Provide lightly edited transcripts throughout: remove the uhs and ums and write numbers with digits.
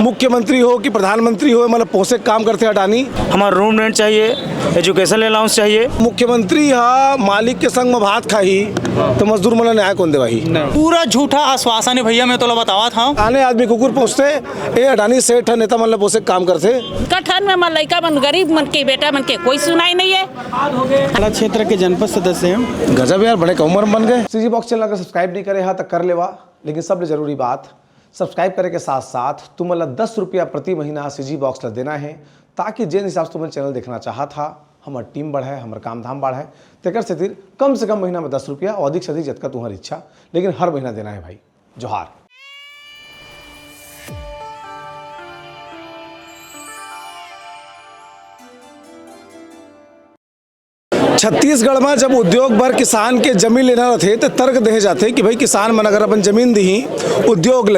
मुख्यमंत्री हो कि प्रधानमंत्री हो, मतलब पोसे काम करते अडानी। हमारा रूम रेंट चाहिए, एजुकेशन अलाउंस चाहिए। मुख्यमंत्री हा मालिक के संग में भात खाही तो मजदूर मला न्याय कौन देवाही? पूरा झूठा आश्वासन है भैया, मैं तो बतावा था। आने आदमी कुकुर पहुँचते ये अडानी सेठ नेता मतलब पोसे काम करते। गठन में लड़का मन गरीब मन के बेटा मन के कोई सुनाई नहीं है। बड़ा क्षेत्र के जनपद सदस्य हैं। गजब यार, बड़े उम्र बन गए। सीजी बॉक्स चैनल अगर सब्सक्राइब नहीं करे हाँ तो कर लेवा, लेकिन सबसे जरूरी बात सब्सक्राइब करे के साथ साथ तुम मतलब 10 रुपया प्रति महीना सीजी बॉक्स ला देना है, ताकि जिन हिसाब से तुम चैनल देखना चाहा था हमार टीम बढ़े, हमार काम धाम बढ़े। तेकर से फिर कम से कम महीना में 10 रुपया और अधिक से अधिक जतका तुम्हारी इच्छा, लेकिन हर महीना देना है भाई। जोहार। छत्तीसगढ़ में जब उद्योग भर किसान के जमीन लेना रहते तो तर्क दे जाते कि भाई किसान मन अगर अपन जमीन दी, उद्योग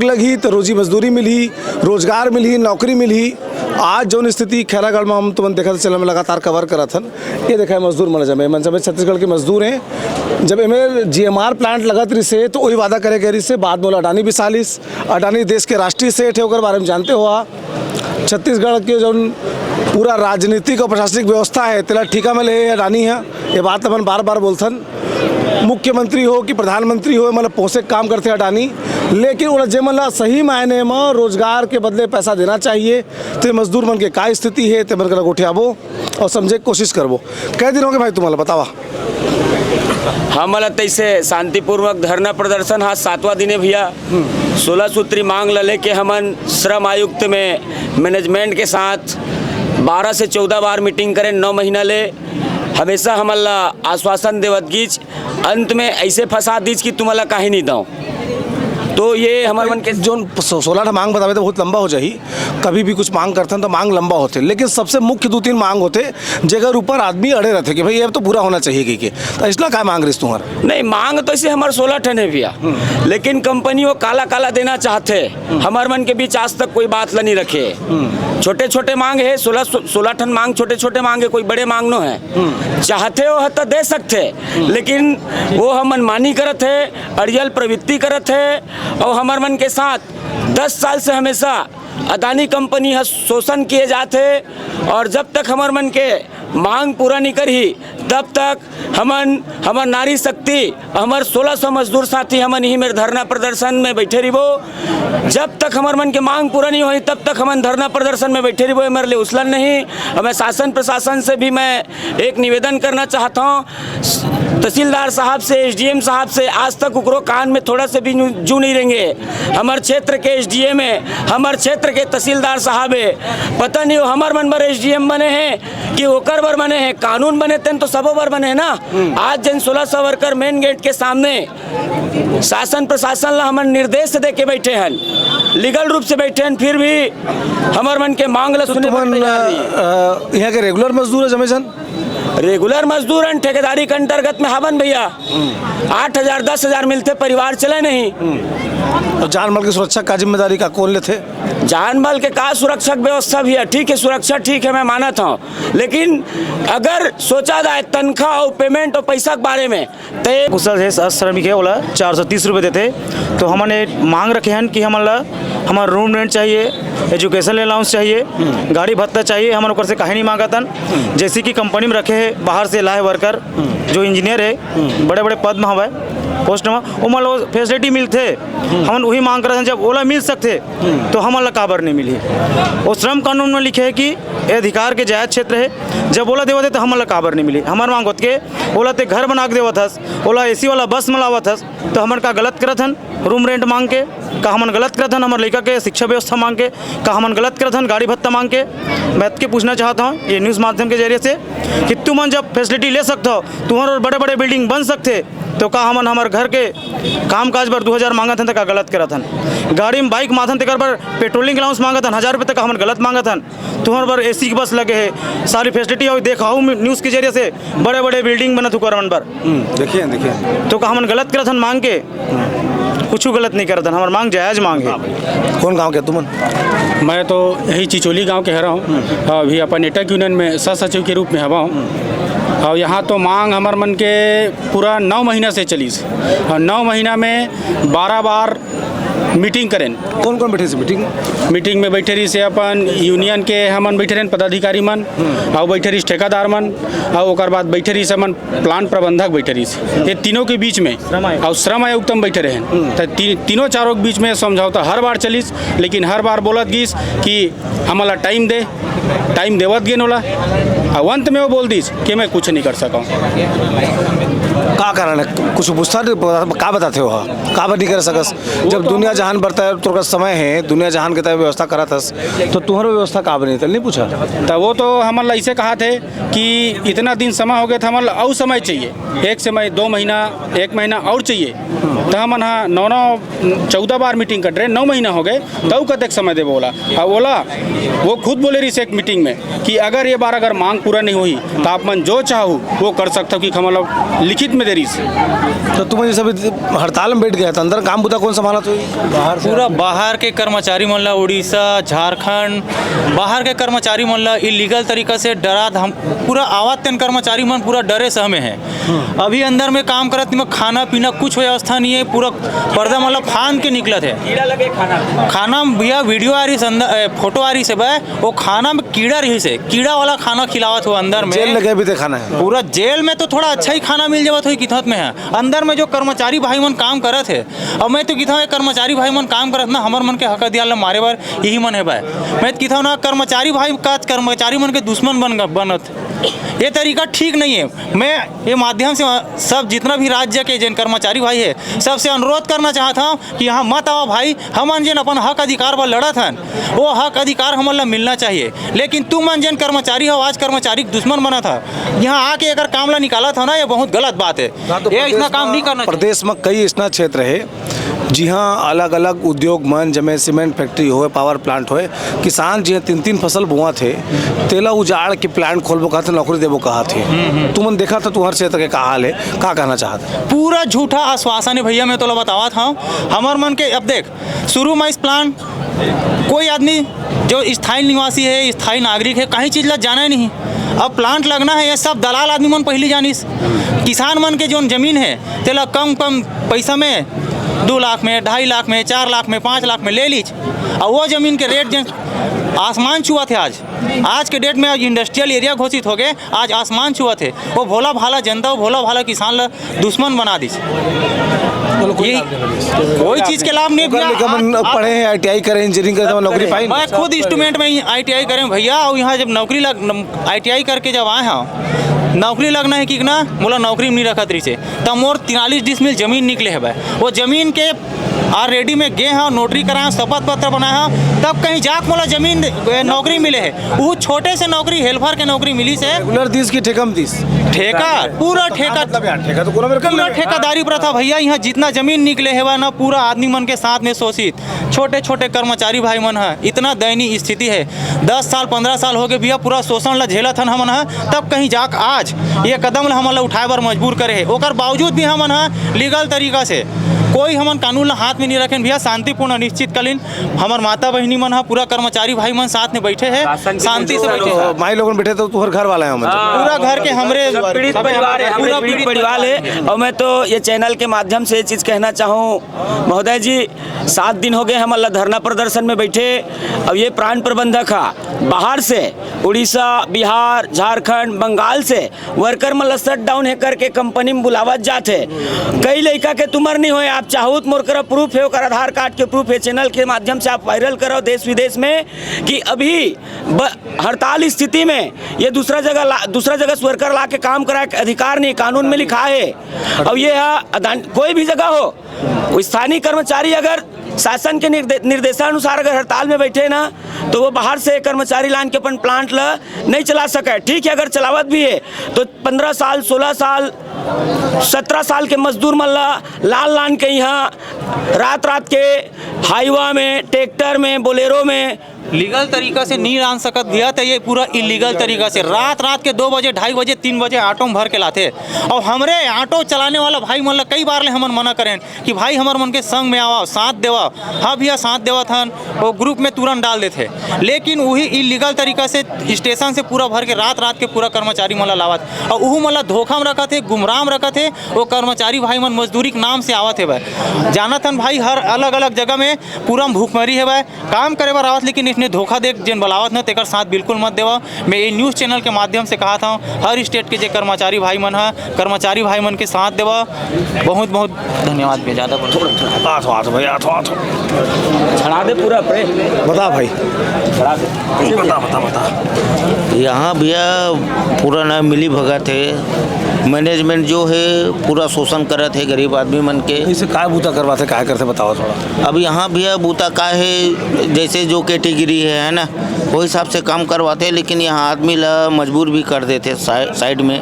लगी तो रोजी मजदूरी मिली, रोजगार मिली, नौकरी मिली। आज जो स्थिति खैरागढ़ में हम तुम देखा चल में लगातार कवर करा था, ये देखा है मजदूर मन जमे छत्तीसगढ़ के मजदूर हैं। जब इमें GMR प्लांट लगत रही से तो वही वादा करे गए से बाद में अडानी बिसालिस। अडानी देश के राष्ट्रीय सेठ है, बारे में जानते हो। छत्तीसगढ़ के जो पूरा राजनीतिक और प्रशासनिक व्यवस्था है तेला ठीका में ले अडानी है, ये बात अपन बार बार बोलथन। मुख्यमंत्री हो कि प्रधानमंत्री हो, मतलब पोसे काम करते अडानी, लेकिन उन्हें जे मतलब सही मायने में रोजगार के बदले पैसा देना चाहिए तो मजदूर मन के का स्थिति है ते मन कर उठाबो और समझे की कोशिश करबो। कै दिन हो गए भाई तुम्हारा बतावा? हमारा तैसे शांतिपूर्वक धरना प्रदर्शन हाँ 7वां दिन है भैया। 16 सूत्री मांग लेके हमन श्रम आयुक्त में मैनेजमेंट के साथ 12 से 14 बार मीटिंग करें, 9 महीना ले हमेशा हमला आश्वासन देवत गीच, अंत में ऐसे फंसा दीच कि तुम्हारा काहे नहीं दो। तो ये हमारे मन के जो 16 मांग बतावे तो बहुत लंबा हो जाही। कभी भी कुछ मांग करते हैं तो मांग लंबा होते, लेकिन सबसे मुख्य 2-3 मांग होते जगह ऊपर आदमी अड़े रहते कि भाई ये तो पूरा होना चाहिए कि तो इसलिए क्या मांग रही तुम्हारा? नहीं, मांग तो ऐसे हमारे 16 टन है भैया, लेकिन कंपनी वो काला काला देना चाहते। हमारे मन के बीच आज तक कोई बात नहीं रखे। छोटे छोटे मांग है, 16 टन मांग छोटे छोटे मांग है, कोई बड़े मांग नो है। चाहते हो तो दे सकते, लेकिन वो हम मनमानी करत है, अड़ियल प्रवृत्ति करत है। और हमारे मन के साथ 10 साल से हमेशा अदानी कंपनी है शोषण किए जाते, और जब तक हमारे मन के मांग पूरा नहीं करी तब तक हमार नारी शक्ति, हमार 1600 मजदूर साथी हमन ही मेरे धरना प्रदर्शन में बैठे रहिबो। जब तक हमारे मन के मांग पूरा नहीं हुई तब तक हम धरना प्रदर्शन में बैठे रहिबो। मेरे लिए उछलन नहीं। मैं शासन प्रशासन से भी मैं एक निवेदन करना चाहता हूँ, तहसीलदार साहब से, SDM साहब से, आज तक उकरो कान में थोड़ा से भी जू नहीं रहेंगे। हमारे क्षेत्र के SDM है, हमारे क्षेत्र के तहसीलदार साहब है, पता नहीं हो हमारे मन पर SDM बने हैं कि ओकर बर बने हैं, कानून बने थे तो सबो बर बने हैं ना। आज जन 1600 वर्कर मेन गेट के सामने शासन प्रशासन ला हमारे निर्देश दे के बैठे हैं, लीगल रूप से बैठे हैं, फिर भी हमारे मन के मांग ला सुने। यहाँ के रेगुलर मजदूर है जमेजन? रेगुलर मजदूर ठेकेदारी के अंतर्गत में हवन भैया। 8,000 10,000 मिलते, परिवार चले नहीं। और जान माल की सुरक्षा का जिम्मेदारी का कौन लेते? जान माल के का सुरक्षा व्यवस्था भी है, ठीक है, सुरक्षा ठीक है, मैं मानत हूँ, लेकिन अगर सोचा जाए तनख्वाह और पेमेंट और पैसा के बारे में तो कुशल है श्रमिक है बोला 430 रुपये देते। तो हमने मांग रखे हैं कि हमारा रूम रेंट चाहिए, एजुकेशन अलाउंस चाहिए, गाड़ी भत्ता चाहिए। हम ऊपर से काहे नहीं मांगा था? जैसे कि कंपनी में रखे है बाहर से लाए वर्कर जो इंजीनियर है, बड़े बड़े पद में हवा पोस्ट में, वो मान लो फैसिलिटी मिलते, हम वही मांग कर जब ओला मिल सकते तो हमारा काबर नहीं मिली। वो श्रम कानून में लिखे है कि ये अधिकार के जायज क्षेत्र है, जब ओला देवत है तो हमारा काबर नहीं मिली। हमारे मांग होते के ओला ते घर बना के देवत हस, ओला AC वाला बस में लावत हस, तो हमारे का गलत करत हन रूम रेंट मांग के, का हमन गलत करत हन हमारे लड़का के शिक्षा व्यवस्था मांग के, का हमन गलत करत हन गाड़ी भत्ता मांग के। मैं के पूछना चाहता हूँ ये न्यूज़ माध्यम के जरिए से कि तुम जब फैसिलिटी ले सकते हो, तुम्हारे बड़े बड़े बिल्डिंग बन सकते, तो का हमन हमारे घर के काम काज पर 2000 मांगा था, का गलत करा था। गाड़ी में बाइक माथन तेकर पर पेट्रोलिंग अलाउंस मांगा था 1000 रुपये तक हमन गलत मांगा था। तुम्हारे पर AC की बस लगे है, सारी फैसिलिटी हो देखा हूँ न्यूज़ के जरिए से, बड़े बड़े बिल्डिंग बना थुकर मन पर देखिए तो का हमन गलत करा था मांग के? कुछ गलत नहीं करता, हमारा मांग जायज मांग है। कौन गाँव के तुमन? मैं तो यही चिचोली गांव के हरा हूँ, अभी अपन नेटक यूनियन में सह सचिव के रूप में हवा हूँ। और यहाँ तो मांग हमारे मन के पूरा 9 महीना से चली, और 9 महीना में 12 बार मीटिंग करें। कौन कौन बैठे से मीटिंग में बैठे रही से अपन यूनियन के हमन बैठे रहन पदाधिकारी मन और बैठे रही ठेकेदार मन और ओकर बाद बैठे रही से मन प्लांट प्रबंधक बैठे रही से ये तीनों के बीच में और श्रम आयुक्त में बैठे रहन तो तीनों चारों के बीच में समझौता हर बार चलिस, लेकिन हर बार बोलत गिस कि हमला टाइम देवत गेन होला और अंत में वो बोल दिस कि मैं कुछ नहीं कर सका। का कारण है कुछ पूछता का बताते हो का नहीं कर सकस जब दुनिया जहान बढ़ता है तो समय है दुनिया जहान के तरह व्यवस्था करा था तो तुम्हारा व्यवस्था का बनी नहीं पूछा तो वो तो हमला ऐसे कहा थे कि इतना दिन समय हो गया था हमला और समय चाहिए, एक समय 2 महीना 1 महीना और चाहिए तो हमन हाँ 9 बार मीटिंग कर रहे 9 महीना हो गए तो कतक समय दे बोला और बोला वो खुद बोले रही से एक मीटिंग में कि अगर ये बार अगर मांग पूरा नहीं हुई तो आप मन जो चाहो वो कर सकते हो कि हमला लिखित में दे रही से। तो तुम ये सब हड़ताल में बैठ गया था अंदर काम बुता कौन संभाला तो पूरा बाहर के कर्मचारी मन ला उड़ीसा झारखंड बाहर के कर्मचारी मन ला इलीगल तरीका से डरा हम पूरा आवत तेन कर्मचारी मन पूरा डरे सहमे है। अभी अंदर में काम करत में खाना पीना कुछ व्यवस्था नहीं है, पूरा पर्दा मतलब फान के निकलत है। कीड़ा लगे खाना भैया वीडियो आ रही से फोटो आ रही से भाई वो खाना में कीड़ा रही से कीड़ा वाला खाना खिलावत हो अंदर में जेल लगे भी थे खाना है पूरा जेल में तो थोड़ा अच्छा ही खाना मिल जावत हो किथत में है अंदर में जो कर्मचारी भाई मन काम करत है। और मैं तो किथा कर्मचारी भाई मन काम करत ना हमर मन के हक दिया मारे बार यही मन है भाई मैं किथा ना कर्मचारी भाई का कर्मचारी मन के दुश्मन बनत ये तरीका ठीक नहीं है। मैं ये माध्यम से सब जितना भी राज्य के जन कर्मचारी भाई है सबसे अनुरोध करना चाहता हूँ कि यहाँ मत आओ भाई, हम जन अपन हक अधिकार पर लड़त हैं वो हक अधिकार हमला मिलना चाहिए, लेकिन तुम जन कर्मचारी हो आज कर्मचारी दुश्मन बना था यहाँ आके अगर कामला निकाला था ना ये बहुत गलत बात है। ये इतना काम नहीं करना चाहिए। प्रदेश में कई ऐसा क्षेत्र है जी हाँ अलग अलग उद्योग मन जमे सीमेंट फैक्ट्री होए पावर प्लांट होए किसान जी 3 फसल बुआ थे तेला उजाड़ के प्लांट खोलबो कहा थे नौकरी देबो कहा थे तुमन देखा था तुम्हारे क्षेत्र के का हाल है का कहना चाहते पूरा झूठा आश्वासन है भैया। मैं तो बतावा था हमार मन के अब देख शुरू में इस प्लांट कोई आदमी जो स्थायी निवासी है स्थायी नागरिक है कहीं चीज ला जाना ही नहीं। अब प्लांट लगना है ये सब दलाल आदमी मन पहले जानिस किसान मन के जो जमीन है तेला कम पैसा में 2 लाख में 2.5 लाख में 4 लाख में 5 लाख में ले लीज और वो ज़मीन के रेट आसमान छुआ थे। आज के डेट में इंडस्ट्रियल एरिया घोषित हो गए आज आसमान छुआ थे। वो भोला भाला जनता भोला भाला किसान ला दुश्मन बना दी कोई चीज़ के लाभ नहीं पढ़े हैं ITI करें इंजीनियरिंग करें नौकरी पाई। मैं खुद स्टूडेंट में ITI करें भैया और यहाँ जब नौकरी ITI करके जब आए हैं नौकरी लगना है कि ना बोला नौकरी नहीं रखा तरी से तब मोर 43 डिसमिल जमीन निकले है भाई वो जमीन के ऑलरेडी में गए हैं नोटरी कराए शपथ पत्र बनाया तब कहीं जाक मोला जमीन नौकरी मिले है वो छोटे से नौकरी हेल्पर के नौकरी मिली से रेगुलर 30 की ठेकम 30 ठेका पूरा पूरा ठेकादारी प्रथा भैया। यहाँ जितना जमीन निकले है ना पूरा आदमी मन के साथ में शोषित छोटे छोटे कर्मचारी भाई मन है इतना दयनीय स्थिति है। 10 साल 15 साल हो गए भैया पूरा शोषण ला झेलत हन हमन है तब कहीं जाक आज ये कदम ला हमन ला उठाए बर मजबूर करे है ओकर बावजूद भी हमन है लीगल तरीका से कोई हमन कानून ला हाथ में नहीं रखें भैया शांतिपूर्ण अनिश्चितकालीन हमार माता बहनी मन है पूरा कर्मचारी भाई मन साथ में बैठे हैं शांति से बैठे हैं। माई लोगों बैठे तो तुम्हारे घर वाला है पूरा घर के हमरे पीड़ित परिवार है पूरा पीड़ित परिवार है। और मैं तो ये चैनल के माध्यम से ये चीज़ कहना चाहूँ महोदय जी 7 दिन हो गए हम अल्लाह धरना प्रदर्शन में बैठे। अब ये प्राण प्रबंधक है बाहर से उड़ीसा बिहार झारखंड बंगाल से वर्कर मतलब शट डाउन है करके कंपनी में बुलावत जाते कई लड़का के तुमर नहीं होए आप चाहो तो मोर करा प्रूफ है ओकर आधार कार्ड के प्रूफ है चैनल के माध्यम से आप वायरल करो देश विदेश में कि अभी हड़ताल स्थिति में ये दूसरा जगह वर्कर ला के काम करा के अधिकार नहीं कानून में लिखा है। अब ये कोई भी जगह हो स्थानीय कर्मचारी अगर शासन के निर्देशानुसार अगर हड़ताल में बैठे ना तो वो बाहर से कर्मचारी लान के अपन प्लांट ला नहीं चला सके। ठीक है अगर चलावत भी है तो 15 साल 16 साल 17 साल के मजदूर मल्ला लाल लान के यहाँ रात के हाईवा में ट्रैक्टर में बोलेरो में लीगल तरीका से नहीं रान सकत भैया तो ये पूरा इलीगल तरीका से रात के 2 बजे 2:30 बजे 3 बजे ऑटो में भर के लाते और हमरे ऑटो चलाने वाला भाई मन ला कई बार ले हमन मना करें कि भाई हमार मन के संग में आवा साथ देवा हाँ भैया साथ देवा था वो ग्रुप में तुरंत डाल देते लेकिन वही इलीगल तरीका से स्टेशन से पूरा भर के रात के पूरा कर्मचारी मला लावत और वह मला धोखा में रखा थे सुमराम रखत है वो कर्मचारी भाई मन मजदूरी के नाम से आवत है भाई। जानत हन भाई हर अलग अलग जगह में पूरा भूखमरी है भाई, काम करे बर आवत लेकिन इसने धोखा दे जिन बलावत न तेकर साथ बिल्कुल मत देवा। मैं ये न्यूज़ चैनल के माध्यम से कहा था हर स्टेट के जो कर्मचारी भाई मन है कर्मचारी भाई मन के साथ देवा। बहुत बहुत धन्यवाद। मैं ज़्यादा छड़ा दे पूरा पे बता भाई, बता। यहाँ भैया पूरा ना मिली भगत है, मैनेजमेंट जो है पूरा शोषण करत है गरीब आदमी मन के। इसे काय बूता करवाते, काय करते बताओ थोड़ा। अब यहाँ भैया बूता का है जैसे जो कैटेगरी है ना वो हिसाब से काम करवाते हैं, लेकिन यहाँ आदमी ला मजबूर भी कर देते साइड में।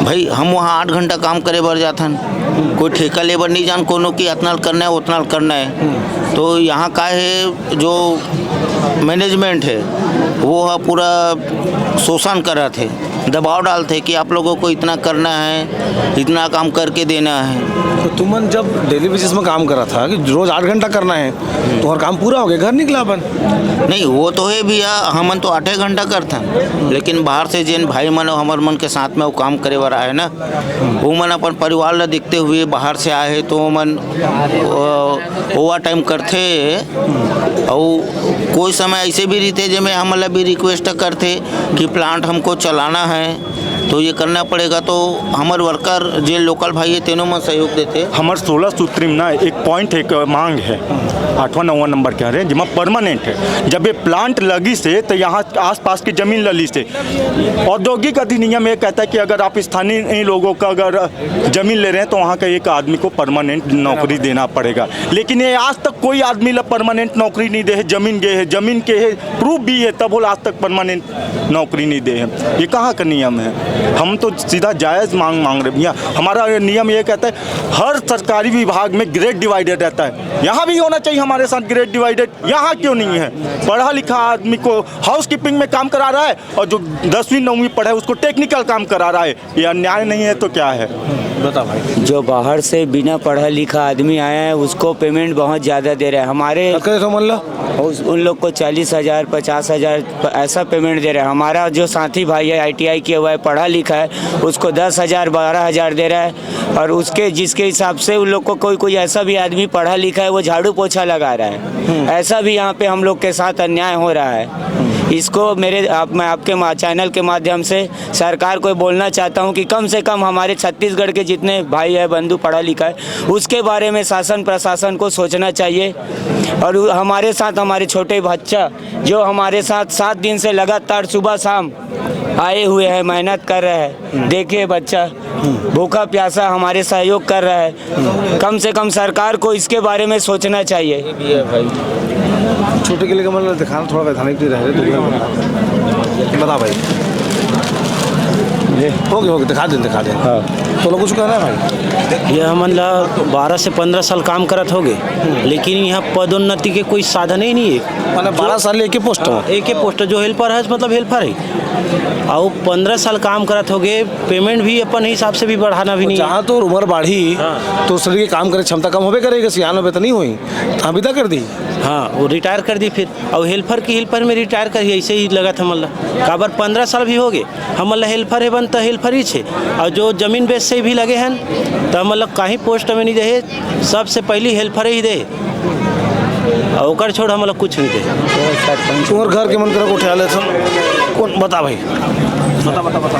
भाई हम वहाँ 8 घंटा काम करे बर जाथन, कोई ठेका लेबर नहीं जान कोनो की इतना करना है उतना करना है। तो यहाँ का है जो मैनेजमेंट है वो पूरा शोषण करा थे, दबाव डालते कि आप लोगों को इतना करना है, इतना काम करके देना है। तो तुमन जब डेली बेसिस में काम करा था कि रोज 8 घंटा करना है तो और काम पूरा हो गया, घर निकला अपन? नहीं वो तो है भैया, हमन तो 8 घंटा करते हैं, लेकिन बाहर से जिन भाई मन हमार मन के साथ में वो काम करे वाला है ना, वो मन अपन परिवार ला देखते हुए बाहर से आए तो मन ओवर टाइम करते। और कोई समय ऐसे भी रहते जिसमें हम भी रिक्वेस्ट करते कि प्लांट हमको चलाना है तो ये करना पड़ेगा, तो हमारे वर्कर जो लोकल भाई है तीनों में सहयोग देते। हमारे 16 सूत्री में ना एक पॉइंट एक मांग है 8वां 9वां नंबर के हैं जिसमें परमानेंट है। जब ये प्लांट लगी से तो यहाँ आसपास की जमीन लली से औद्योगिक अधिनियम ये कहता है कि अगर आप स्थानीय लोगों का अगर जमीन ले रहे हैं तो वहाँ का एक आदमी को परमानेंट नौकरी देना पड़ेगा, लेकिन ये आज तक कोई आदमी ला परमानेंट नौकरी नहीं दे है। जमीन गए है, जमीन के है, प्रूफ भी है, तब वो आज तक परमानेंट नौकरी नहीं दे है। ये कहाँ का नियम है? हम तो सीधा जायज़ मांग रहे भैया। हमारा नियम ये कहता है हर सरकारी विभाग में ग्रेड डिवाइडेड रहता है, यहाँ भी होना चाहिए हमारे साथ ग्रेड डिवाइडेड। यहाँ क्यों नहीं है? पढ़ा लिखा आदमी को हाउस कीपिंग में काम करा रहा है और जो 10वीं 9वीं पढ़ा है उसको टेक्निकल काम करा रहा है। ये अन्याय नहीं है तो क्या है? बता भाई। जो बाहर से बिना पढ़ा लिखा आदमी आया है उसको पेमेंट बहुत ज़्यादा दे रहे हैं। हमारे उन लोग को 40,000 50,000 ऐसा पेमेंट दे रहे हैं। हमारा जो साथी भाई है ITI किया हुआ है पढ़ा लिखा है उसको 10,000 12,000 दे रहा है। और उसके जिसके हिसाब से उन लोग को कोई ऐसा भी आदमी पढ़ा लिखा है वो झाड़ू पोछा लगा रहा है। ऐसा भी यहाँ पे हम लोग के साथ अन्याय हो रहा है। इसको मैं आपके चैनल के माध्यम से सरकार को बोलना चाहता हूँ कि कम से कम हमारे छत्तीसगढ़ के जितने भाई है बंधु पढ़ा लिखा है उसके बारे में शासन प्रशासन को सोचना चाहिए। और हमारे साथ हमारे छोटे बच्चा जो हमारे साथ 7 दिन से लगातार सुबह शाम आए हुए हैं, मेहनत कर रहे हैं। देखिए बच्चा भूखा प्यासा हमारे सहयोग कर रहा है। कम से कम सरकार को इसके बारे में सोचना चाहिए। छोटे के लिए मतलब दिखाना थोड़ा वैधानिक नहीं रह रहे। बता भाई। ओके दिखा दें। हाँ तो लोग कुछ कह रहे हैं भाई? ये हमन ला 12 से 15 साल काम करत होगे, लेकिन यहाँ पदोन्नति के कोई साधन ही नहीं है। मतलब 12 साल एक ही पोस्ट हो, एक ही पोस्ट जो हेल्पर है मतलब हेल्पर है। और 15 साल काम करत होगे, पेमेंट भी अपन हिसाब से भी बढ़ाना भी नहीं। जहाँ तो उम्र बढ़ी तो शरीर की काम करे क्षमता कम होबे करेगी, सियान होबे तो नहीं हुई, हाँ विदा कर दी। हाँ वो रिटायर कर दी फिर। और हेल्पर में रिटायर कर ऐसे ही लगा था मतलब काबर 15 साल भी हो गए हम हेल्पर है बन तो हेल्पर ही छे। और जो जमीन बेच से भी लगे हैं तो मतलब कहीं पोस्ट में नहीं दे, सबसे पहली हेल्पर ही दे और ओकर छोड़ हम कुछ नहीं दे। तुम्हारे घर के मन करो उठा ले कौन? बता भाई। बता।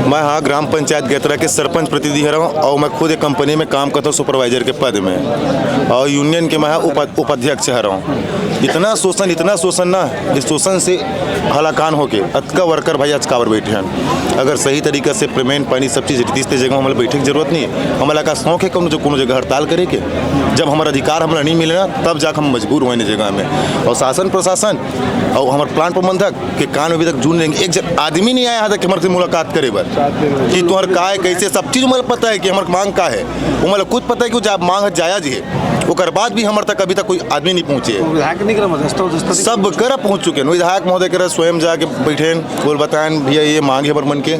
मैं हाँ ग्राम पंचायत गेतरा के सरपंच प्रतिनिधि रहा हूँ और मैं खुद एक कंपनी में काम करता हूँ सुपरवाइजर के पद में, और यूनियन के मैं उपाध्यक्ष रहा हूँ। इतना शोषण ना, इस शोषण से हलाकान होके अतका वर्कर भाई आज काबर बैठे हैं। अगर सही तरीका से पेमेंट पानी सब चीज़ तीसरे जगह हमारे बैठे की जरूरत नहीं है। हमारा का शौक है कोनो जगह हड़ताल करे के, जब हमारा अधिकार हमारा नहीं मिले ना तब जाकर हम मजबूर हुए जगह में। और शासन प्रशासन और हमारे प्लांट प्रबंधक के कान में अभी तक जून लेंगे, एक आदमी नहीं आया यहाँ तक हमारे से मुलाकात करे बर कि तुम्हारा का है कैसे, सब चीज़ हमारा पता है कि हमारे मांग का है, वो मतलब खुद पता है कि मांग जायज है। ओकर बाद भी हमारे तक अभी तक कोई आदमी नहीं पहुँचे। सब कर पहुँच चुके हैं। विधायक महोदय कर स्वयं जाके बैठे बोल बताएं भैया ये मांग है मन के,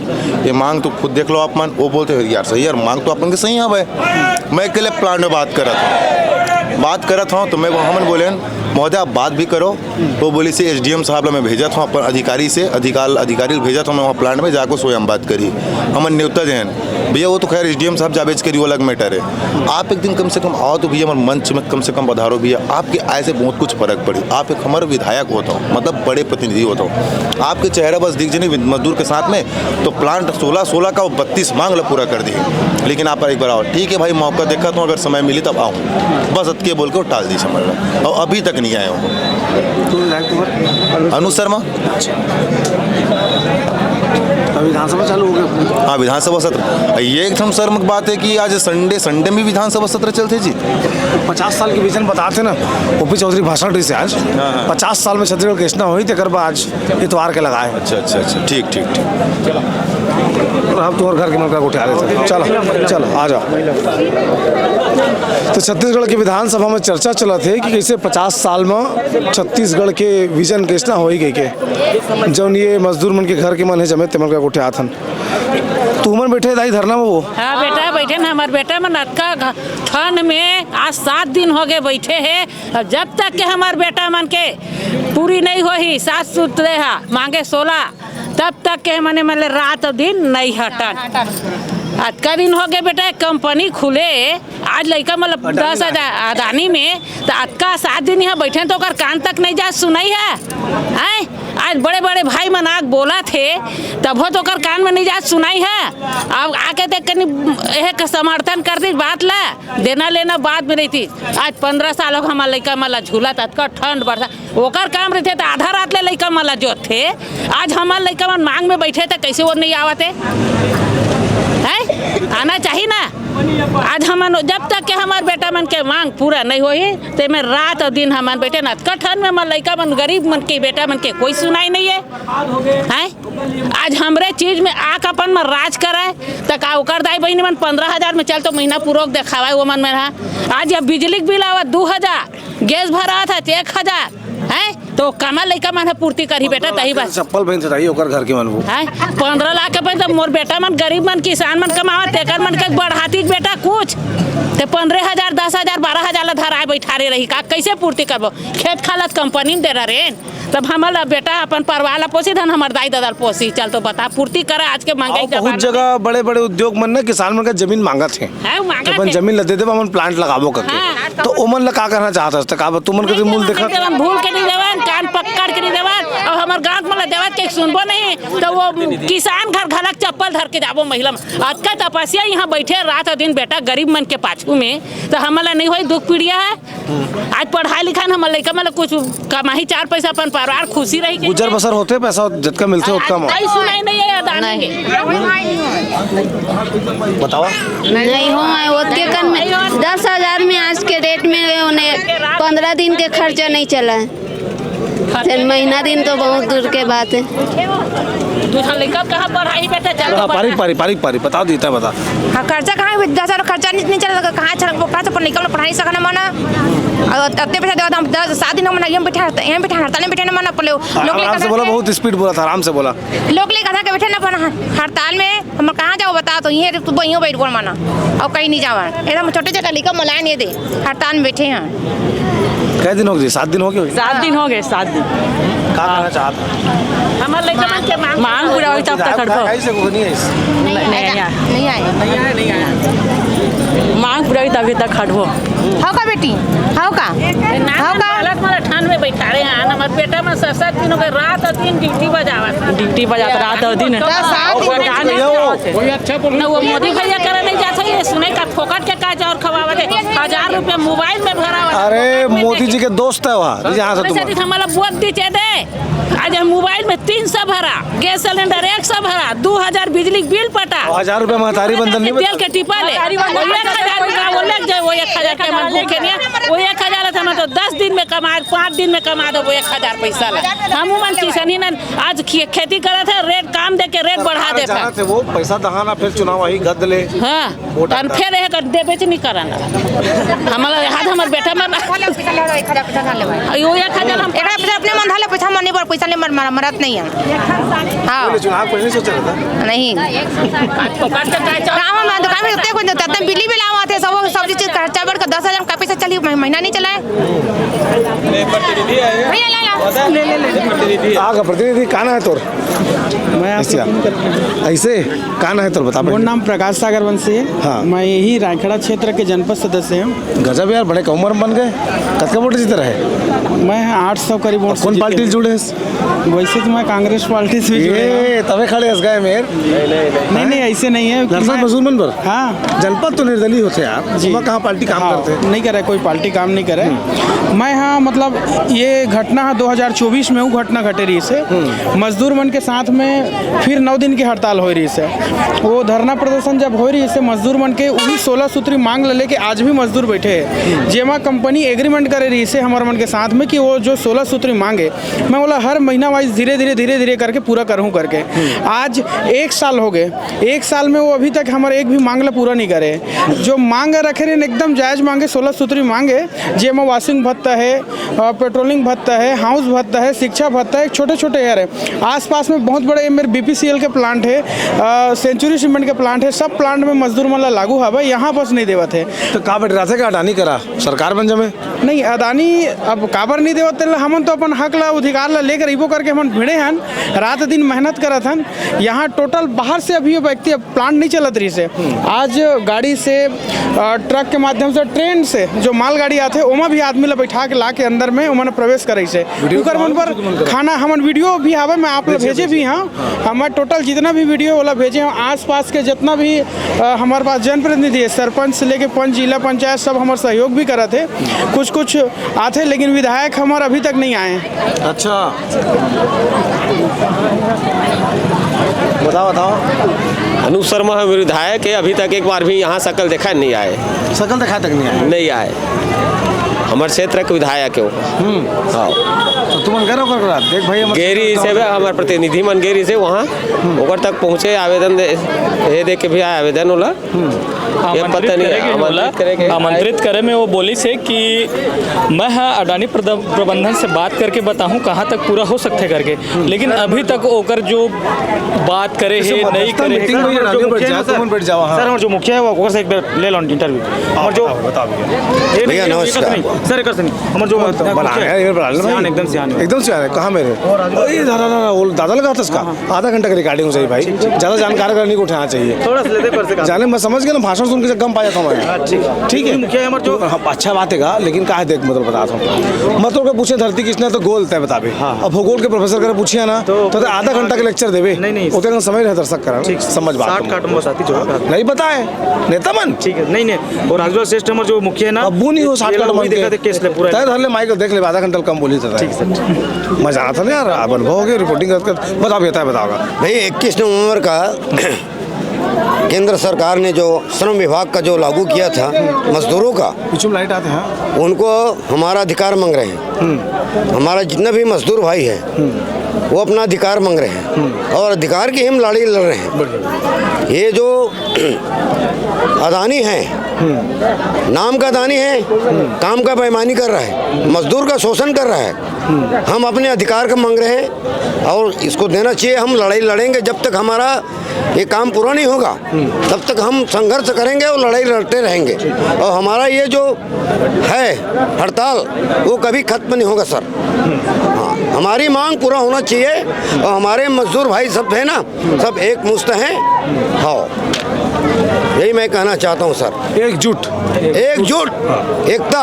ये मांग तो खुद देख लो आप मन। वो बोलते यार सही यार मांग तो अपन के सही है भाई। मैं अकेले प्लांट में बात करत हूँ तो मैं हमन बोले महोदय आप बात भी करो। वो बोली से SDM साहब ला मैं भेजा था अपन अधिकारी से अधिकारी भेजा था मैं वहाँ प्लांट में जाकर सोए हम बात करी हमन न्योता जैन भैया वो तो खैर SDM साहब जावेज करी वो अलग मैटर है। आप एक दिन कम से कम आओ तो भैया हमारे मंच में कम से कम पधारो भैया। आपके आय से बहुत कुछ फर्क पड़ी। आप एक हमारे विधायक होता हो मतलब बड़े प्रतिनिधि होता हो। आपके चेहरा बस दिख जाए मजदूर के साथ में तो प्लांट 16 का 32 मांग ला पूरा कर दी। लेकिन आप एक बार आओ ठीक है भाई मौका देखा तो अगर समय मिली तब आऊँ बस अतके बोल के टाल दी समझ लो और अभी तक नहीं आए हो। अनु शर्मा विधानसभा चालू हो गया। हाँ विधानसभा सत्र ये एकदम शर्म की बात है कि आज संडे में विधानसभा सत्र चलते जी। 50 साल की विजन बताते ना ओपी चौधरी भाषण रही से आज 50 साल में छत्तीसगढ़ घोषणा हुई तक आज इतवार के लगाए। अच्छा ठीक हम तुम्हारे घर के मन का उठा रहे थे। चलो आ जाओ। तो छत्तीसगढ़ की विधानसभा में चर्चा चला थे कि कैसे 50 साल में छत्तीसगढ़ के विजन घोषणा हो ही गई के जौन ये मजदूर मन के घर के मन है जमे तेमन का उठे आथन तू मन बैठे दाई धरना में वो। हाँ बेटा बैठे ना हमारे बेटा मन अटका ठंड में आज 7 दिन हो गए बैठे है। जब तक के हमारे बेटा मन के पूरी नहीं हो ही 7 सूत्र मांगे 16 तब तक के मने मतलब रात और दिन नहीं हटन। आज का दिन हो गए बेटा कंपनी खुले आज लड़का मतलब 10,000 अदानी में तो आज का 7 दिन यहाँ बैठे तो कान तक नहीं जा सुनाई है। आज बड़े बड़े भाई मन आग बोला थे तब तो कान में नहीं जा सुनाई है। अब आके देख कहीं समर्थन कर दी बात ला देना लेना बात में नहीं थी। आज 15 साल हो हमारा लड़का मला झूला था ठंड बरसा ओकर काम रहते तो आधा रात ले लड़का मला जो थे। आज हमारे लड़का मन मांग में बैठे थे कैसे वो नहीं आवते है आना चाहिए ना। आज हम जब तक के हमारे बेटा मन के मांग पूरा नहीं होई तो मैं रात और दिन हमारे बेटे ना कठन में हमारे लड़का मन गरीब मन के बेटा मन के कोई सुनाई नहीं है। आज हमरे चीज में आक अपन में राज कराए तो का ओकर दाई बहनी मन 15,000 में चल तो महीना पूर्वक देखावा वो मन में रहा। आज जब बिजली बिल आवा 2,000 गैस भरा था 1,000 है तो कमा लड़का मन पूर्ति करी बेटा तही बस चप्पल पहन से ओकर घर के मन वो है 15 लाख के पैसा मोर बेटा मन गरीब मन किसान मन कमावत तेकर मन के बढ़ाती बेटा कुछ ते 15,000 10,000 12,000 ला धराए बैठारे रही का कैसे पूर्ति करबो। खेत खालत कंपनी में दे रहे तब हमारा बेटा अपन परिवार ला पोसी धन हमार दाई दादा पोसी चल तो बता पूर्ति करे आज के महंगाई बहुत जगह बड़े बड़े उद्योग मन ने किसान मन का जमीन मांगत है अपन जमीन ला दे दे अपन प्लांट लगाबो करके तो ओमन ला का करना चाहत है का तुमन के मूल देखत भूल के नहीं देवन कान पकड़ के नहीं देवन और हमार गांव में देवत के सुनबो नहीं तो वो किसान घर घलक चप्पल धर के जाबो महिला आज का तपस्या यहाँ बैठे रात और दिन बेटा गरीब मन के पाछू में तो हमारा नहीं होई दुख पीड़िया है। आज पढ़ाई लिखाई हमारे लड़का मतलब कुछ कमाही 4 पैसा अपन परिवार खुशी रही गुजर बसर होते पैसा जितना मिलते उतना सुनाई नहीं है बताओ नहीं हो 10,000 में आज के रेट में उन्हें 15 दिन के खर्चा नहीं चला है। महीना दिन तो बहुत दूर के बात है। दूसरा लड़का कहाँ पढ़ाई बेटा पारी बता देता बता हाँ खर्चा कहाँ 10,000 खर्चा नहीं चला कहाँ चल निकल पढ़ाई सकना मना और अत्ते पैसा देवा हम 7 दिन मना यहाँ बैठा हड़ताल में बैठे ना मना पड़े लोग से बोला बहुत स्पीड बोला था आराम से बोला लोग ले कहा के बैठे ना हड़ताल में हम कहाँ जाओ बता तो ये तू वहीं बैठ बोल माना और कहीं नहीं जावा एकदम छोटे छोटे लड़का मलाए नहीं दे हड़ताल में बैठे हैं। कै दिन हो गए 7 दिन हो गए 7 दिन हो गए 7 दिन का करना चाहता हमारे लड़का मन के मांग पूरा होई तब तक करबो नहीं आया मांग पूरा होई तब तक खड़बो हाउ का बेटी हाउ का हालत में ठंड में बैठा रहे हैं हमारे बेटा में 7 दिन हो गए रात और दिन ड्यूटी बजाता रात और दिन वो मोदी भैया करे नहीं जाता ये सुने का फोकट के काज और खवावा दे 1,000 रुपया मोबाइल में भरा। अरे मोदी जी के दोस्त है वहाँ यहाँ से तुम हमारा वोट दीजिए दे आज हम मोबाइल में 300 भरा गैस सिलेंडर 100 भरा 2,000 बिजली बिल पटा 1,000 रुपया महतारी बंधन नहीं तेल के टिपा ले वो 1,000 रुपया वो लग जाए वो 1,000 के मन भूखे नहीं वो 1,000 था तो 10 दिन में कमा 5 दिन में कमा दो वो 1,000 पैसा ला हम मन किसानी ना आज खेती करा था रेट काम दे के रेट बढ़ा देता वो पैसा दहाना फिर चुनाव आई गद ले हाँ और फिर है कर दे बेच नहीं कराना हमारा हाथ हमारे बेटा में वो 1,000 हम अपने मन धाले पैसा मनी बार पैसा ले मरत नहीं है। हाँ चुनाव को नहीं सोचा था नहीं काम में दुकान में उतने कुछ नहीं होता, बिजली बिल आवा थे सब चीज खर्चा बढ़ कर 10,000 का पैसा चली महीना नहीं चला है। आगे प्रतिनिधि काना है तोर ऐसे काना है तोर बता। मेरा नाम प्रकाश सागर वंशी है। हाँ। मैं यही रायखड़ा क्षेत्र के जनपद सदस्य हूँ। गजब यार, बड़े कम उम्र में बन गए। कितना वोट जीते रहे? मैं 800 करीब वोट। कौन पार्टी से जुड़े? वैसे तो मैं कांग्रेस पार्टी से भी जुड़े। तबे खड़े हंस गए मेर। नहीं ऐसे नहीं है। मजदूर पर हाँ जनपद तो निर्दलीय होते यार जी। कहाँ पार्टी काम करते? नहीं करे, कोई पार्टी काम नहीं करे। मैं हाँ मतलब ये घटना 2024 में वो घटना घटे रही से मजदूर मन के साथ में फिर 9 दिन की हड़ताल हो रही से। वो धरना प्रदर्शन जब हो रही से मजदूर मन के वही 16 सूत्री मांग ले के आज भी मजदूर बैठे हैं। जेमा कंपनी एग्रीमेंट करे रही से हमारे मन के साथ में कि वो जो 16 सूत्री मांगे मैं बोला हर महीना वाइज धीरे धीरे करके पूरा करूँ करके। आज 1 साल हो गए, 1 साल में वो अभी तक हमारे एक भी मांगला पूरा नहीं करे। जो मांग रखे रहे एकदम जायज मांगे, 16 सूत्री मांगे जेमा वाशिंग भत्ता है, पेट्रोलिंग भत्ता है, हाउस भत्ता है, शिक्षा भत्ता है, छोटे छोटे यार है। आसपास में बहुत बड़े मेरे BPCL के प्लांट है, सेंचुरी सीमेंट के प्लांट है, सब प्लांट में मजदूर मतलब लागू हवा यहाँ बस नहीं देवत है। तो का बैठ रहा था? अडानी करा सरकार बन जमे नहीं अडानी अब काबर नहीं देवत हम तो अपन हक ला अधिकार ला लेकर इबो करके हम भिड़े हन, रात दिन मेहनत करत हन। यहाँ टोटल बाहर से अभी व्यक्ति प्लांट नहीं चलत रही से। आज गाड़ी से ट्रक के माध्यम से ट्रेन से जो मालगाड़ी आते ओमा भी आदमी ला बैठा के ला के अंदर में उन्होंने प्रवेश करे से मन पर खाना हमन वीडियो भी आवे मैं आप लोग भेजे भी। हाँ हमारे टोटल जितना भी वीडियो वाला भेजे हैं आस पास के जितना भी हमारे पास जनप्रतिनिधि है, सरपंच से लेके पंच जिला पंचायत सब हमारे सहयोग भी करा थे। कुछ आते लेकिन विधायक हमारे अभी तक नहीं आए। अच्छा बताओ। अनूप शर्मा है विधायक है, अभी तक एक बार भी यहाँ शकल देखा नहीं आए। शकल देखा तक नहीं आए। हमारे क्षेत्र के विधायक है वो। हाँ तो तुम देख भाई गेरी से हमारे प्रतिनिधि मन गेरी से वहाँ ओकर तक पहुँचे आवेदन दे के भी आए आवेदन होला आमंत्रित करे में वो बोली से कि मैं अडानी प्रबंधन से बात करके बताऊं कहाँ तक पूरा हो सकते करके, लेकिन अभी तक ओकर जो बात करे है नहीं करे। सर जो मुखिया है वो से एक बार ले लो इंटरव्यू। और जो भैया नमस्कार सर कर सनी हमारे जो एकदम से आ रहे कहाँ मेरे दादा लगा था इसका आधा घंटा का रिकॉर्डिंग चाहिए भाई, ज़्यादा जानकारी करने को उठाना चाहिए थोड़ा सा लेते पर जाने मैं समझ गया ना, भाषण सुन के कम पाया था मैं। ठीक है मुखिया हमारे जो अच्छा बात है लेकिन कहा देख मतलब बताता हूँ मतलब को पूछे धरती किसने तो गोल तय बताबे। अब भूगोल के प्रोफेसर कर पूछिए ना तो आधा घंटा के लेक्चर देवे नहीं उतना समय रह दर्शक करा समझ बात नहीं बताए नेता मन ठीक है नहीं और राजू श्रेष्ठ हमारे जो मुखिया ना अबू नहीं हो 60 का केस ले पूरा धर ले माइकल देख ले आधा घंटा कम बोली था। ठीक सर मैं जाना था ना यार अब अनुभव हो गया रिपोर्टिंग कर बताओगा भाई 21 नवंबर का केंद्र सरकार ने जो श्रम विभाग का जो लागू किया था मजदूरों का लाइट आते हैं उनको हमारा अधिकार मांग रहे हैं। हमारा जितना भी मजदूर भाई है वो अपना अधिकार मांग रहे हैं और अधिकार की हम लड़ाई लड़ रहे हैं। ये जो अदानी है नाम का अदानी है, काम का बेईमानी कर रहा है, मजदूर का शोषण कर रहा है। हम अपने अधिकार का मांग रहे हैं और इसको देना चाहिए। हम लड़ाई लड़ेंगे जब तक हमारा ये काम पूरा नहीं होगा तब तक हम संघर्ष करेंगे और लड़ाई लड़ते रहेंगे और हमारा ये जो है हड़ताल वो कभी खत्म नहीं होगा सर। हाँ हमारी मांग पूरा होना चाहिए और हमारे मजदूर भाई सब है ना सब एक मुश्त हैं। हाँ यही मैं कहना चाहता हूँ सर, एकजुट एकता।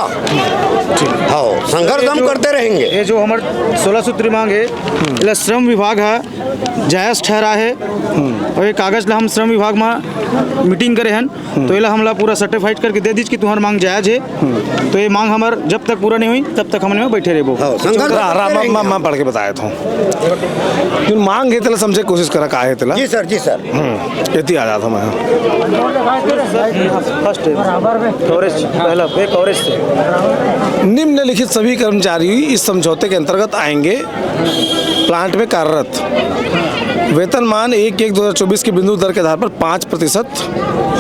हाँ संघर्ष हम करते रहेंगे। ये जो हमारे 16 सूत्री मांग है श्रम विभाग है जायज ठहरा है और ये कागज ला हम श्रम विभाग में मीटिंग करे हैं तो ये हमला पूरा सर्टिफाइड करके दे दीजिए कि तुम्हारी मांग जायज है। तो ये मांग हमार जब तक पूरा नहीं हुई तब तक हमने में बैठे रहे। मैं पढ़ के बताया था मांग है तेला समझे कोशिश करा का है तेला। जी सर इतनी आ जाता मैं निम्नलिखित सभी कर्मचारी इस समझौते के अंतर्गत आएंगे। प्लांट में कार्यरत वेतनमान 1/1/2024 की बिंदु दर के आधार पर 5%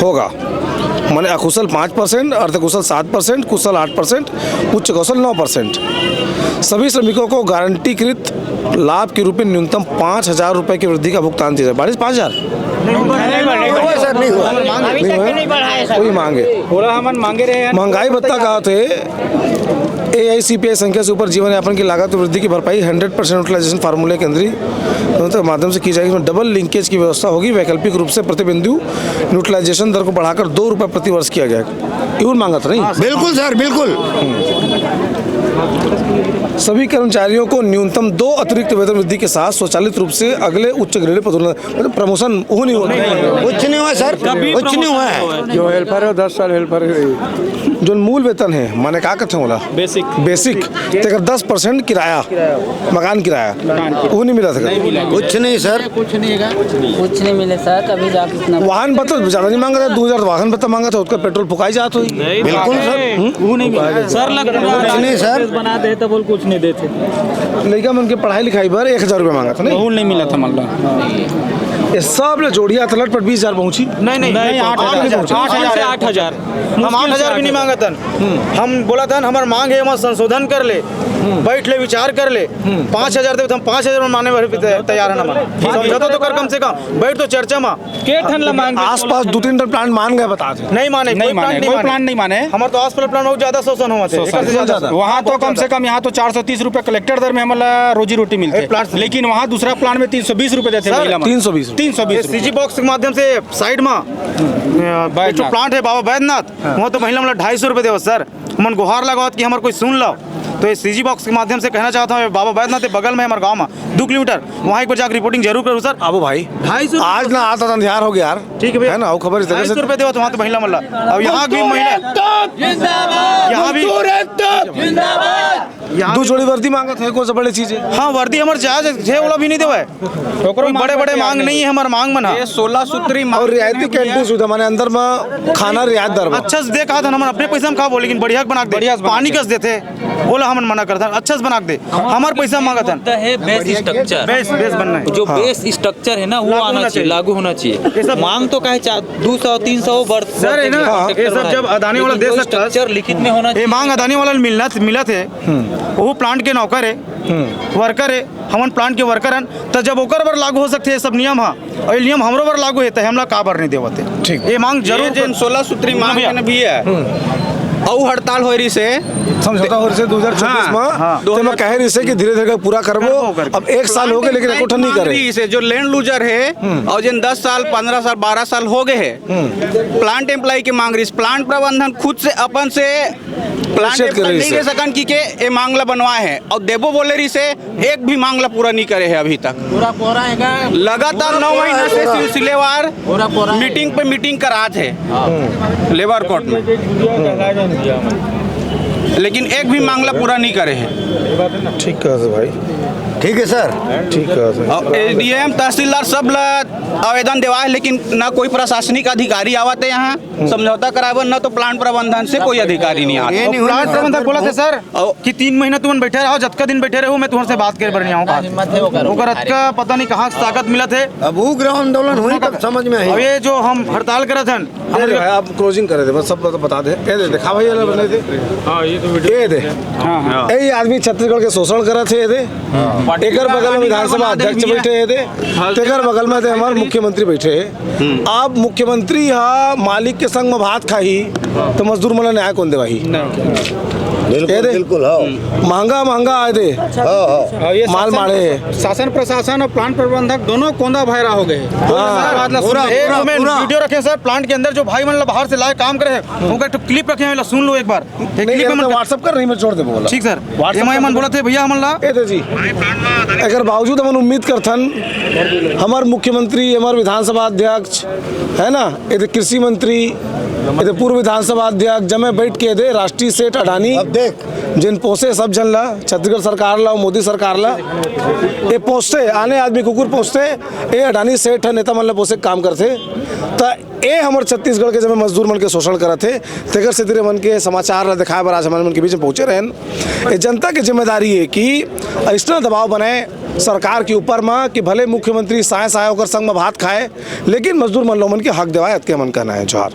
होगा। माने अकुशल 5%, अर्धकुशल 7%, कुशल 8%, उच्च कौशल 9%। सभी श्रमिकों को गारंटीकृत लाभ के रूप में न्यूनतम 5,000 रुपये की वृद्धि का भुगतान दिया जाए। 5,000 कोई मांगे महंगाई भत्ता कहा थे। AICPI संख्या से ऊपर जीवन यापन की लागत और वृद्धि की भरपाई 100% यूटिलाइजेशन फार्मूले के अंदर के माध्यम से की जाएगी। इसमें डबल लिंकेज की व्यवस्था होगी। वैकल्पिक रूप से प्रतिबिंदु यूटिलाइजेशन दर को बढ़ाकर 2 रुपये प्रति वर्ष किया गया। यून मांगा था नहीं? बिल्कुल सर, बिल्कुल। सभी कर्मचारियों को न्यूनतम 2 अतिरिक्त वेतन वृद्धि के साथ स्वचालित रूप से अगले उच्च ग्रेड मतलब प्रमोशन वो नहीं हुआ। कुछ नहीं हुआ सर, कुछ नहीं हुआ है। जो हेल्पर है 10 साल हेल्पर है। जो मूल वेतन है माने का कहते बोला बेसिक तेकर 10% किराया मकान किराया वो नहीं मिला था। कुछ नहीं सर, कुछ नहीं मिले सर। कभी जाके वाहन भत्ता ज़्यादा नहीं मांगा था, 2,000 वाहन भत्ता मांगा था, उसका पेट्रोल फुकाई जाता हुई। बिल्कुल सर, वो नहीं मिला सर। कुछ नहीं सर, बना दे तो बोल कुछ नहीं देते। लड़का मन के पढ़ाई लिखाई पर 1,000 रुपये मांगा था नहीं? नहीं मिला था मतलब। ये सब ने जोड़िया तलट पर 20,000 पहुंची। नहीं 8,000 हम 8,000 भी नहीं मांगा था। हम बोला था हमारा मांग है, हमारा संशोधन कर ले, बैठ ले, विचार कर ले। 5,000 दे तो हम 5,000 में माने तैयार है। हमारा समझौता तो कर कम से कम, बैठ तो चर्चा में के ठन ला मांग आस-पास 2-3 प्लान मान गए बता दे। नहीं माने, कोई प्लान नहीं माने। हमारे तो आस-पास प्लान बहुत ज्यादा शोषण हुआ थे। वहाँ तो कम से कम यहाँ तो 430 रुपये कलेक्टर दर में हमारा रोजी रोटी मिलती है, लेकिन वहाँ दूसरा प्लान में 320 रुपये देते हैं। 320 सीजी बॉक्स के माध्यम से साइड में जो प्लांट है बाबा बैद्यनाथ, वहाँ तो महिला मतलब 250 रुपये देव सर। मन गुहार लगाओ कि हमारे कोई सुन लो। तो इस सीजी बॉक्स के माध्यम से कहना चाहता हूँ, बाबा बैद्यनाथ के बगल में हमारे गांव में 2 किलोमीटर, वहाँ एक बार जाकर रिपोर्टिंग जरूर करूँ सर। अब भाई 250 आज ना आता था ध्यान हो गया यार। ठीक है भैया, है ना, वो खबर इस तरह से 250 रुपये देवा तो वहाँ तो महिला मतलब। अब यहाँ भी महिला यहाँ भी 2 जोड़ी वर्दी मांगा था, कौन सा बड़ी चीज है? हाँ वर्दी हमारे जायज है, वाला भी नहीं देवा है। कोई बड़े मांग नहीं है हमारे मांग में ना। 16 सूत्री और रियायती कैंटीन सुविधा माने अंदर में खाना रियायत दर में अच्छा से दे कहा था हमारे अपने पैसा में खा बोले, लेकिन बढ़िया बना दे, पानी कस देते बोला हम मना करता अच्छा से बना दे। हमारे पैसा मांगा था बेस स्ट्रक्चर, बेस बनना है। जो बेस स्ट्रक्चर है ना वो आना चाहिए, लागू होना चाहिए। मांग तो कहे 200-300 बढ़ सर है ना। ये सब जब अदानी वाला दे सकता स्ट्रक्चर लिखित में होना चाहिए। मांग अदानी वाला मिला थे, वो प्लांट के नौकर है, वर्कर है, हमन प्लांट के वर्कर हैं, तो जब ओकर पर लागू हो सकते हैं सब नियम। हाँ और नियम हमरो पर लागू है तो हमला का बर नहीं देवते। ठीक, ये मांग जरूर 16 सूत्री मांग भी है। और हड़ताल हो रही से समझौता हो रही से 2024 में तो मैं कह रही से कि धीरे-धीरे पूरा करबो। अब 1 साल हो गए लेकिन इकट्ठा नहीं करे से जो लैंड लूजर है और जिन 10 साल 15 साल 12 साल हो गए हैं, प्लांट एम्प्लॉय की मांग रही। प्लांट प्रबंधन खुद से अपन से प्लांट एम्प्लॉय नहीं दे सकन कि के ये मांगला बनवाए हैं और देवो बोले रही से एक भी मांगला पूरा नहीं करे है अभी तक। पूरा है लगातार 9 महीना से सिलसिलेवार मीटिंग पे मीटिंग कराते हैं लेबर कोर्ट में, लेकिन एक भी मामला पूरा नहीं करे हैं। ठीक है भाई, ठीक है सर, ठीक है। एसडीएम तहसीलदार सब आवेदन देवा है, लेकिन ना कोई प्रशासनिक अधिकारी आवते यहाँ समझौता करावे, ना तो प्लांट प्रबंधन से कोई अधिकारी नहीं आते। प्लांट प्रबंधक बोला थे सर कि 3 महीना तुम बैठे रहो, जतका दिन बैठे रहो मैं तुम्हारे बात कर बरनी आऊँगा। का पता नहीं कहाँ ताकत मिला थे। अब वो ग्राम आंदोलन हुई तब समझ में आई। अब ये जो हम हड़ताल करे थे आप क्लोजिंग करे थे बस सब बता दे। ये देखा भाई ये बने थे। हां ये तो वीडियो ये दे। हां ये आदमी छत्तीसगढ़ के शोषण करे थे। ये एकर बगल में विधानसभा अध्यक्ष बैठे थे, तेकर बगल में थे हमारे मुख्यमंत्री बैठे। आप मुख्यमंत्री मालिक के संग में भात खाही तो मजदूर मन न्याय कौन दे भाई? बिल्कुल महंगा आए दे माल मारे। शासन प्रशासन और प्लांट प्रबंधक दोनों कोंदा भैरा हो गए। वीडियो रखे सर, प्लांट के अंदर जो भाई मन बाहर से लाए काम करे उनका एक क्लिप रखे हैं, सुन लो एक बार। क्लिप में व्हाट्सएप कर नहीं मैं छोड़ दे बोला। ठीक सर, मन बोला थे भैया हमन ला जी अगर बावजूद हम उम्मीद करथन हमार मुख्यमंत्री हमार विधानसभा अध्यक्ष है ना, ये कृषि मंत्री, ये पूर्व विधानसभा अध्यक्ष जमे बैठ के दे राष्ट्रीय सेठ अडानी जिन पोसे सब जन ला, छत्तीसगढ़ सरकार ला, मोदी सरकार ला ये पोसते आने आदमी कुकुर पोसते, ये अडानी सेठ नेता मन ला पोसे काम करते। तो ये हमारे छत्तीसगढ़ के जब मजदूर मन के शोषण करत थे, तेकर से धीरे मन के समाचार ला दिखाए बार आज हमारे मन के बीच में पहुँचे रहन। ये जनता की जिम्मेदारी है कि ऐसा दबाव बनाए सरकार के ऊपर में कि भले मुख्यमंत्री साय होकर संग में भात खाए, लेकिन मजदूर मन लो मन के हक दिवाए, मन कहना है। जोहार।